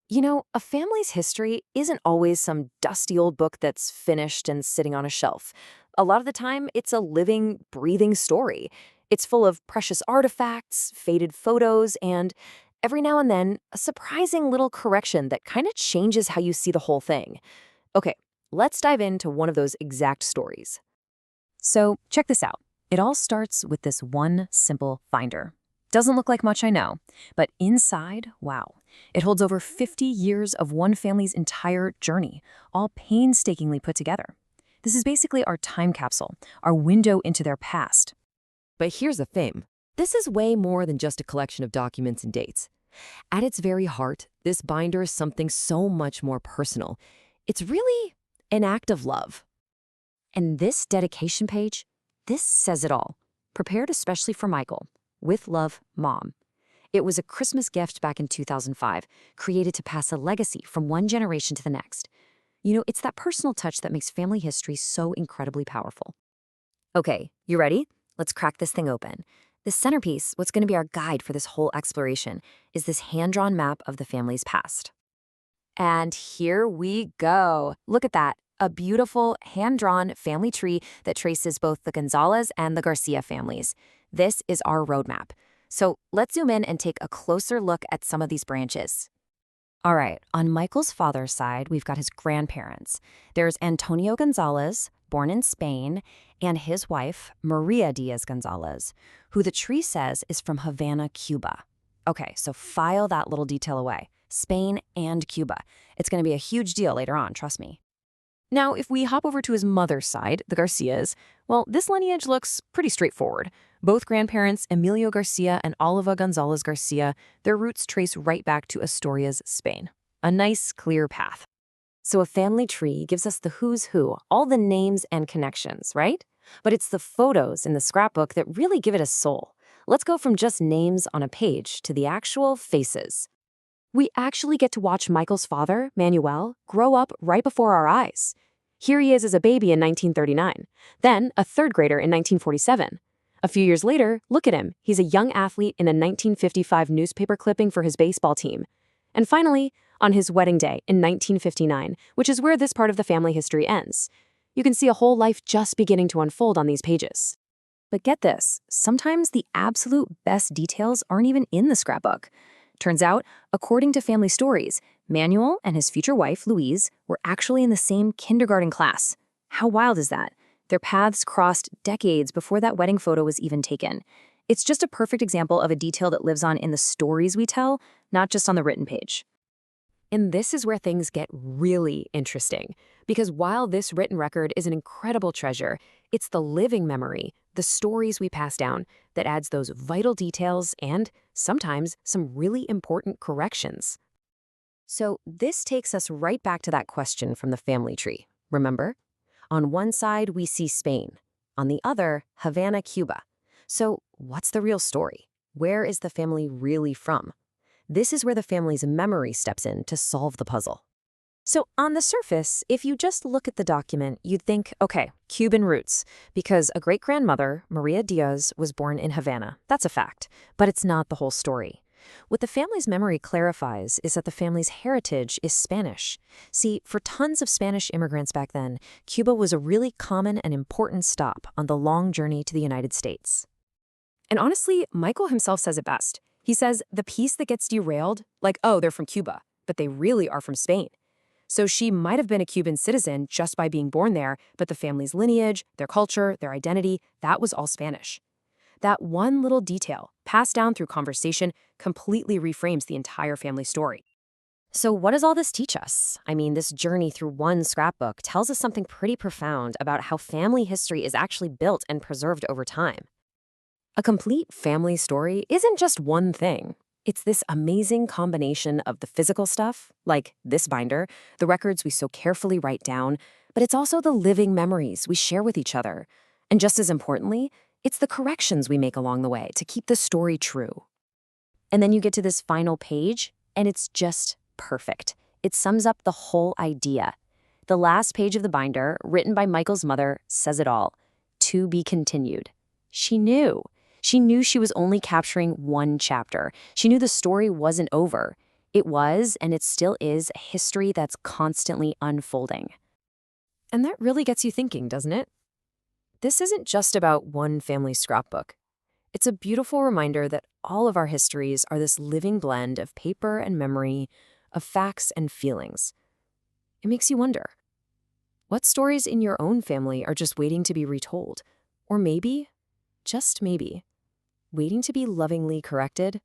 A family's history isn't always some dusty old book that's finished and sitting on a shelf. A lot of the time, it's a living, breathing story. It's full of precious artifacts, faded photos, and every now and then, a surprising little correction that kind of changes how you see the whole thing. Okay, let's dive into one of those exact stories. So, check this out. It all starts with this one simple binder. Doesn't look like much, I know, but inside, wow, it holds over 50 years of one family's entire journey, all painstakingly put together. This is basically our time capsule, our window into their past. But here's the thing. This is way more than just a collection of documents and dates. At its very heart, this binder is something so much more personal. It's really an act of love. And this dedication page, this says it all. Prepared especially for Michael. With love, Mom. It was a Christmas gift back in 2005, created to pass a legacy from one generation to the next. It's that personal touch that makes family history so incredibly powerful. Okay, you ready? Let's crack this thing open. The centerpiece, what's going to be our guide for this whole exploration, is this hand-drawn map of the family's past. And here we go. Look at that. A beautiful, hand-drawn family tree that traces both the Gonzalez and the Garcia families. This is our roadmap. So let's zoom in and take a closer look at some of these branches. All right, on Michael's father's side, we've got his grandparents. There's Antonio Gonzalez, born in Spain, and his wife, Maria Diaz Gonzalez, who the tree says is from Havana, Cuba. Okay, so file that little detail away. Spain and Cuba. It's going to be a huge deal later on, trust me. Now, if we hop over to his mother's side, the Garcias, well, this lineage looks pretty straightforward. Both grandparents, Emilio Garcia and Oliva Gonzalez Garcia, their roots trace right back to Asturias, Spain. A nice, clear path. So a family tree gives us the who's who, all the names and connections, right? But it's the photos in the scrapbook that really give it a soul. Let's go from just names on a page to the actual faces. We actually get to watch Michael's father, Manuel, grow up right before our eyes. Here he is as a baby in 1939, then a third grader in 1947. A few years later, look at him. He's a young athlete in a 1955 newspaper clipping for his baseball team. And finally, on his wedding day in 1959, which is where this part of the family history ends. You can see a whole life just beginning to unfold on these pages. But get this, sometimes the absolute best details aren't even in the scrapbook. Turns out, according to family stories, Manuel and his future wife, Louise, were actually in the same kindergarten class. How wild is that? Their paths crossed decades before that wedding photo was even taken. It's just a perfect example of a detail that lives on in the stories we tell, not just on the written page. And this is where things get really interesting. Because while this written record is an incredible treasure, it's the living memory, the stories we pass down, that adds those vital details and, sometimes, some really important corrections. So this takes us right back to that question from the family tree. Remember? On one side, we see Spain. On the other, Havana, Cuba. So what's the real story? Where is the family really from? This is where the family's memory steps in to solve the puzzle. So on the surface, if you just look at the document, you'd think, okay, Cuban roots, because a great-grandmother, Maria Diaz, was born in Havana. That's a fact, but it's not the whole story. What the family's memory clarifies is that the family's heritage is Spanish. See, for tons of Spanish immigrants back then, Cuba was a really common and important stop on the long journey to the United States. And honestly, Michael himself says it best. He says the piece that gets derailed, like, oh, they're from Cuba, but they really are from Spain. So she might have been a Cuban citizen just by being born there, but the family's lineage, their culture, their identity, that was all Spanish. That one little detail, passed down through conversation, completely reframes the entire family story. So what does all this teach us? I mean, this journey through one scrapbook tells us something pretty profound about how family history is actually built and preserved over time. A complete family story isn't just one thing. It's this amazing combination of the physical stuff, like this binder, the records we so carefully write down, but it's also the living memories we share with each other. And just as importantly, it's the corrections we make along the way to keep the story true. And then you get to this final page, and it's just perfect. It sums up the whole idea. The last page of the binder, written by Michael's mother, says it all. To be continued. She knew. She knew she was only capturing one chapter. She knew the story wasn't over. It was, and it still is, a history that's constantly unfolding. And that really gets you thinking, doesn't it? This isn't just about one family scrapbook. It's a beautiful reminder that all of our histories are this living blend of paper and memory, of facts and feelings. It makes you wonder, what stories in your own family are just waiting to be retold? Or maybe, just maybe, waiting to be lovingly corrected?